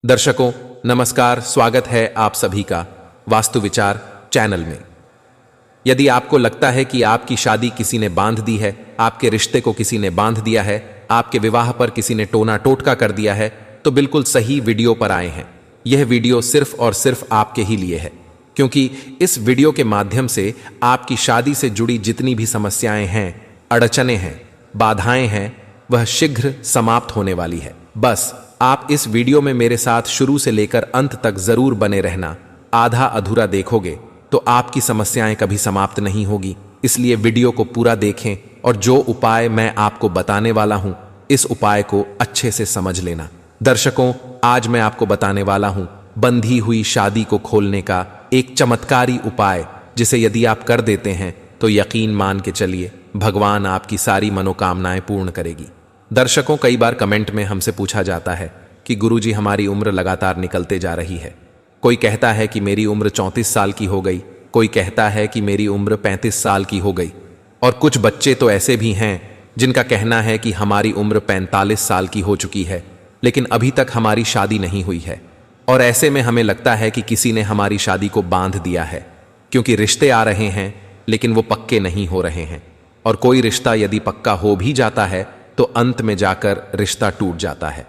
दर्शकों नमस्कार, स्वागत है आप सभी का वास्तु विचार चैनल में। यदि आपको लगता है कि आपकी शादी किसी ने बांध दी है, आपके रिश्ते को किसी ने बांध दिया है, आपके विवाह पर किसी ने टोना टोटका कर दिया है, तो बिल्कुल सही वीडियो पर आए हैं। यह वीडियो सिर्फ और सिर्फ आपके ही लिए है, क्योंकि इस वीडियो के माध्यम से आपकी शादी से जुड़ी जितनी भी समस्याएं हैं, अड़चने हैं, बाधाएं हैं, वह शीघ्र समाप्त होने वाली है। बस आप इस वीडियो में मेरे साथ शुरू से लेकर अंत तक जरूर बने रहना। आधा अधूरा देखोगे तो आपकी समस्याएं कभी समाप्त नहीं होगी, इसलिए वीडियो को पूरा देखें और जो उपाय मैं आपको बताने वाला हूं, इस उपाय को अच्छे से समझ लेना। दर्शकों, आज मैं आपको बताने वाला हूं बंधी हुई शादी को खोलने का एक चमत्कारी उपाय, जिसे यदि आप कर देते हैं तो यकीन मान के चलिए भगवान आपकी सारी मनोकामनाएं पूर्ण करेगी। दर्शकों, कई बार कमेंट में हमसे पूछा जाता है कि गुरुजी हमारी उम्र लगातार निकलते जा रही है। कोई कहता है कि मेरी उम्र 34 साल की हो गई, कोई कहता है कि मेरी उम्र 35 साल की हो गई, और कुछ बच्चे तो ऐसे भी हैं जिनका कहना है कि हमारी उम्र 45 साल की हो चुकी है, लेकिन अभी तक हमारी शादी नहीं हुई है। और ऐसे में हमें लगता है कि किसी ने हमारी शादी को बांध दिया है, क्योंकि रिश्ते आ रहे हैं लेकिन वो पक्के नहीं हो रहे हैं। और कोई रिश्ता यदि पक्का हो भी जाता है तो अंत में जाकर रिश्ता टूट जाता है।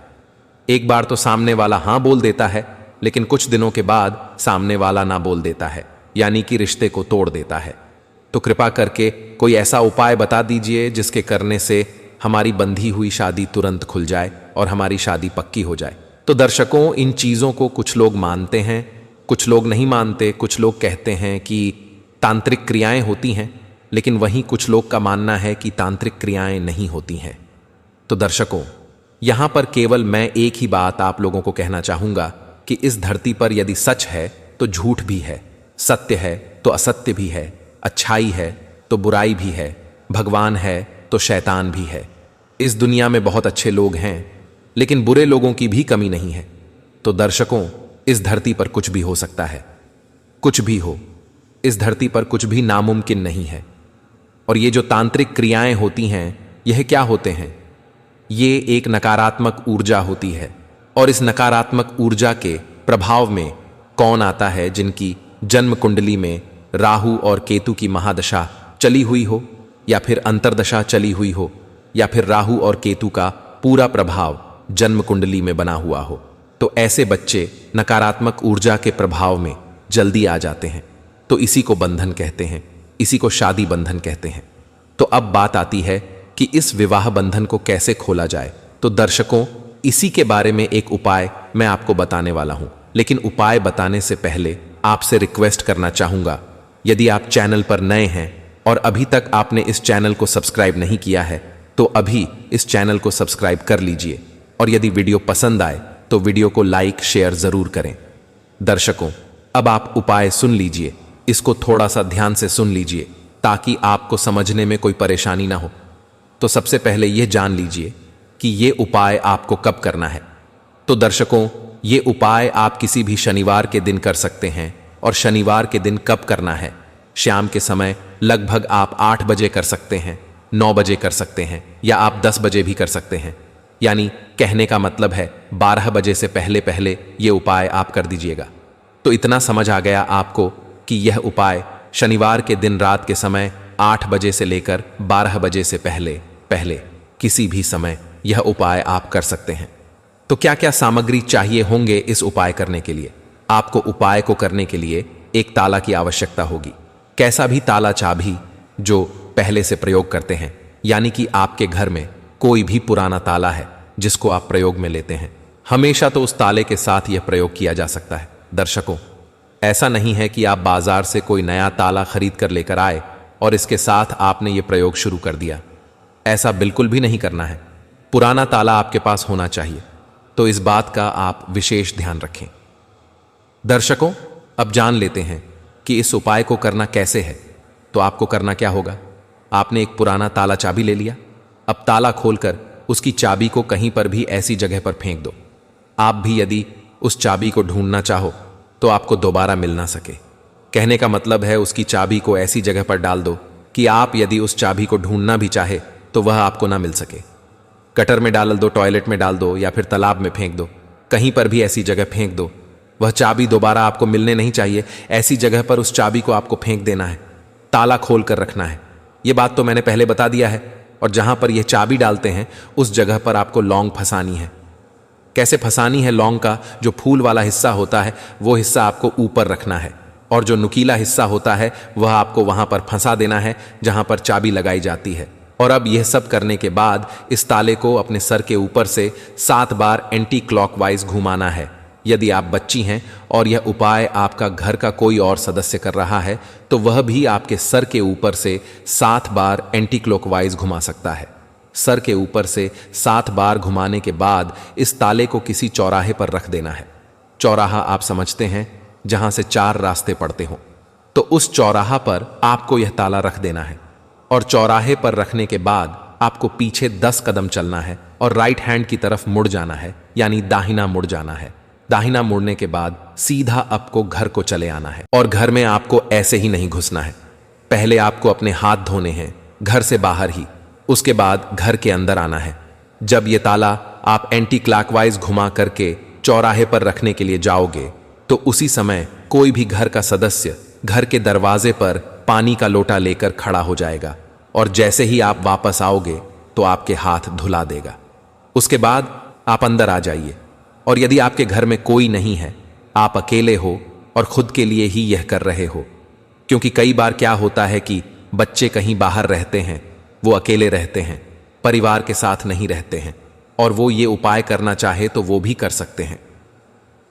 एक बार तो सामने वाला हां बोल देता है, लेकिन कुछ दिनों के बाद सामने वाला ना बोल देता है, यानी कि रिश्ते को तोड़ देता है। तो कृपा करके कोई ऐसा उपाय बता दीजिए जिसके करने से हमारी बंधी हुई शादी तुरंत खुल जाए और हमारी शादी पक्की हो जाए। तो दर्शकों, इन चीज़ों को कुछ लोग मानते हैं, कुछ लोग नहीं मानते। कुछ लोग कहते हैं कि तांत्रिक क्रियाएं होती हैं, लेकिन वहीं कुछ लोग का मानना है कि तांत्रिक क्रियाएं नहीं होती हैं। तो दर्शकों, यहां पर केवल मैं एक ही बात आप लोगों को कहना चाहूंगा कि इस धरती पर यदि सच है तो झूठ भी है, सत्य है तो असत्य भी है, अच्छाई है तो बुराई भी है, भगवान है तो शैतान भी है। इस दुनिया में बहुत अच्छे लोग हैं, लेकिन बुरे लोगों की भी कमी नहीं है। तो दर्शकों, इस धरती पर कुछ भी हो सकता है, कुछ भी हो। इस धरती पर कुछ भी नामुमकिन नहीं है। और ये जो तांत्रिक क्रियाएं होती हैं, यह क्या होते हैं? ये एक नकारात्मक ऊर्जा होती है, और इस नकारात्मक ऊर्जा के प्रभाव में कौन आता है जिनकी जन्म कुंडली में राहु और केतु की महादशा चली हुई हो, या फिर अंतर्दशा चली हुई हो, या फिर राहु और केतु का पूरा प्रभाव जन्म कुंडली में बना हुआ हो, तो ऐसे बच्चे नकारात्मक ऊर्जा के प्रभाव में जल्दी आ जाते हैं। तो इसी को बंधन कहते हैं, इसी को शादी बंधन कहते हैं। तो अब बात आती है कि इस विवाह बंधन को कैसे खोला जाए। तो दर्शकों, इसी के बारे में एक उपाय मैं आपको बताने वाला हूं, लेकिन उपाय बताने से पहले आपसे रिक्वेस्ट करना चाहूंगा, यदि आप चैनल पर नए हैं और अभी तक आपने इस चैनल को सब्सक्राइब नहीं किया है, तो अभी इस चैनल को सब्सक्राइब कर लीजिए, और यदि वीडियो पसंद आए तो वीडियो को लाइक शेयर जरूर करें। दर्शकों, अब आप उपाय सुन लीजिए, इसको थोड़ा सा ध्यान से सुन लीजिए ताकि आपको समझने में कोई परेशानी ना हो। तो सबसे पहले यह जान लीजिए कि यह उपाय आपको कब करना है। तो दर्शकों, यह उपाय आप किसी भी शनिवार के दिन कर सकते हैं। और शनिवार के दिन कब करना है? शाम के समय लगभग आप 8 बजे कर सकते हैं, 9 बजे कर सकते हैं, या आप 10 बजे भी कर सकते हैं। यानी कहने का मतलब है 12 बजे से पहले पहले यह उपाय आप कर दीजिएगा। तो इतना समझ आ गया आपको कि यह उपाय शनिवार के दिन रात के समय 8 बजे से लेकर 12 बजे से पहले पहले किसी भी समय यह उपाय आप कर सकते हैं। तो क्या क्या सामग्री चाहिए होंगे इस उपाय करने के लिए? आपको उपाय को करने के लिए एक ताला की आवश्यकता होगी। कैसा भी ताला, चाबी जो पहले से प्रयोग करते हैं, यानी कि आपके घर में कोई भी पुराना ताला है जिसको आप प्रयोग में लेते हैं, हमेशा तो उस ताले के साथ यह प्रयोग किया जा सकता है। दर्शकों, ऐसा नहीं है कि आप बाजार से कोई नया ताला खरीद कर लेकर आए और इसके साथ आपने ये प्रयोग शुरू कर दिया। ऐसा बिल्कुल भी नहीं करना है। पुराना ताला आपके पास होना चाहिए। तो इस बात का आप विशेष ध्यान रखें। दर्शकों, अब जान लेते हैं कि इस उपाय को करना कैसे है। तो आपको करना क्या होगा? आपने एक पुराना ताला चाबी ले लिया। अब ताला खोलकर उसकी चाबी को कहीं पर भी ऐसी जगह पर फेंक दो। आप भी यदि उस चाबी को ढूंढना चाहो तो आपको दोबारा मिल ना सके। कहने का मतलब है उसकी चाबी को ऐसी जगह पर डाल दो कि आप यदि उस चाबी को ढूंढना भी चाहे तो वह आपको ना मिल सके। गटर में डाल दो, टॉयलेट में डाल दो, या फिर तालाब में फेंक दो। कहीं पर भी ऐसी जगह फेंक दो। वह चाबी दोबारा आपको मिलने नहीं चाहिए। ऐसी जगह पर उस चाबी को आपको फेंक देना है, ताला खोल कर रखना है। यह बात तो मैंने पहले बता दिया है। और जहां पर यह चाबी डालते हैं उस जगह पर आपको लौंग फंसानी है। कैसे फंसानी है? लौंग का जो फूल वाला हिस्सा होता है वो हिस्सा आपको ऊपर रखना है, और जो नुकीला हिस्सा होता है वह आपको वहां पर फंसा देना है जहां पर चाबी लगाई जाती है। और अब यह सब करने के बाद इस ताले को अपने सर के ऊपर से 7 बार एंटी क्लॉकवाइज घुमाना है। यदि आप बच्ची हैं और यह उपाय आपका घर का कोई और सदस्य कर रहा है तो वह भी आपके सर के ऊपर से 7 बार एंटी क्लॉकवाइज घुमा सकता है। सर के ऊपर से 7 बार घुमाने के बाद इस ताले को किसी चौराहे पर रख देना है। चौराहा आप समझते हैं, जहां से 4 रास्ते पड़ते हों। तो उस चौराहा पर आपको यह ताला रख देना है। और चौराहे पर रखने के बाद आपको पीछे 10 कदम चलना है और राइट हैंड की तरफ मुड़ जाना है, यानी दाहिना मुड़ जाना है। दाहिना मुड़ने के बाद सीधा आपको घर को चले आना है। और घर में आपको ऐसे ही नहीं घुसना है। पहले आपको अपने हाथ धोने हैं, घर से बाहर ही। उसके बाद घर के अंदर आना है। जब ये ताला आप एंटी क्लॉकवाइज घुमा करके चौराहे पर रखने के लिए जाओगे तो उसी समय कोई भी घर का सदस्य घर के दरवाजे पर पानी का लोटा लेकर खड़ा हो जाएगा, और जैसे ही आप वापस आओगे तो आपके हाथ धुला देगा। उसके बाद आप अंदर आ जाइए। और यदि आपके घर में कोई नहीं है, आप अकेले हो और खुद के लिए ही यह कर रहे हो, क्योंकि कई बार क्या होता है कि बच्चे कहीं बाहर रहते हैं, वो अकेले रहते हैं, परिवार के साथ नहीं रहते हैं, और वो ये उपाय करना चाहे तो वो भी कर सकते हैं।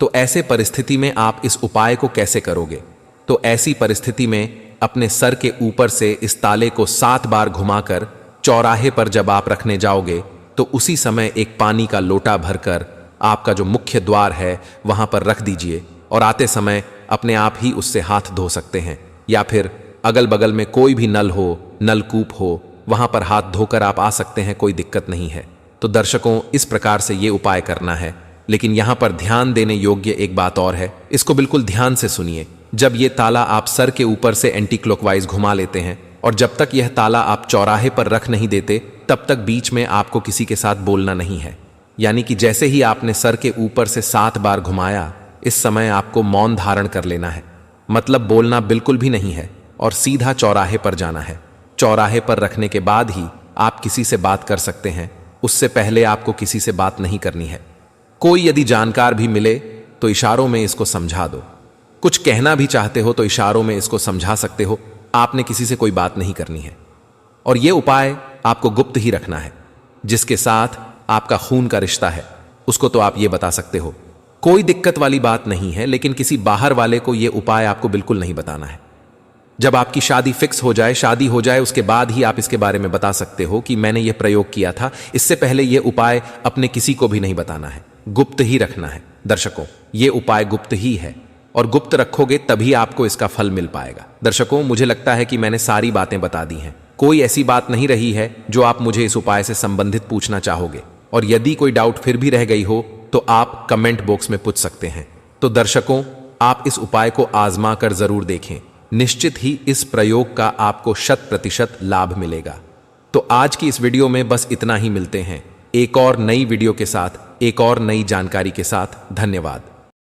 तो ऐसे परिस्थिति में आप इस उपाय को कैसे करोगे? तो ऐसी परिस्थिति में अपने सर के ऊपर से इस ताले को 7 बार घुमाकर चौराहे पर जब आप रखने जाओगे तो उसी समय एक पानी का लोटा भरकर आपका जो मुख्य द्वार है वहां पर रख दीजिए, और आते समय अपने आप ही उससे हाथ धो सकते हैं। या फिर अगल बगल में कोई भी नल हो, नलकूप हो, वहां पर हाथ धोकर आप आ सकते हैं, कोई दिक्कत नहीं है। तो दर्शकों, इस प्रकार से ये उपाय करना है। लेकिन यहां पर ध्यान देने योग्य एक बात और है, इसको बिल्कुल ध्यान से सुनिए। जब ये ताला आप सर के ऊपर से एंटी क्लॉकवाइज घुमा लेते हैं और जब तक यह ताला आप चौराहे पर रख नहीं देते तब तक बीच में आपको किसी के साथ बोलना नहीं है। यानी कि जैसे ही आपने सर के ऊपर से 7 बार घुमाया, इस समय आपको मौन धारण कर लेना है, मतलब बोलना बिल्कुल भी नहीं है, और सीधा चौराहे पर जाना है। चौराहे पर रखने के बाद ही आप किसी से बात कर सकते हैं, उससे पहले आपको किसी से बात नहीं करनी है। कोई यदि जानकार भी मिले तो इशारों में इसको समझा दो। कुछ कहना भी चाहते हो तो इशारों में इसको समझा सकते हो। आपने किसी से कोई बात नहीं करनी है। और यह उपाय आपको गुप्त ही रखना है। जिसके साथ आपका खून का रिश्ता है उसको तो आप ये बता सकते हो, कोई दिक्कत वाली बात नहीं है, लेकिन किसी बाहर वाले को यह उपाय आपको बिल्कुल नहीं बताना है। जब आपकी शादी फिक्स हो जाए, शादी हो जाए, उसके बाद ही आप इसके बारे में बता सकते हो कि मैंने यह प्रयोग किया था। इससे पहले यह उपाय अपने किसी को भी नहीं बताना है, गुप्त ही रखना है। दर्शकों, यह उपाय गुप्त ही है और गुप्त रखोगे तभी आपको इसका फल मिल पाएगा। दर्शकों, मुझे लगता है कि मैंने सारी बातें बता दी हैं। कोई ऐसी बात नहीं रही है जो आप मुझे इस उपाय से संबंधित पूछना चाहोगे, और यदि कोई डाउट फिर भी रह गई हो तो आप कमेंट बॉक्स में पूछ सकते हैं। तो दर्शकों, आप इस उपाय को आजमा कर जरूर देखें। निश्चित ही इस प्रयोग का आपको 100% लाभ मिलेगा। तो आज की इस वीडियो में बस इतना ही। मिलते हैं एक और नई वीडियो के साथ, एक और नई जानकारी के साथ। धन्यवाद।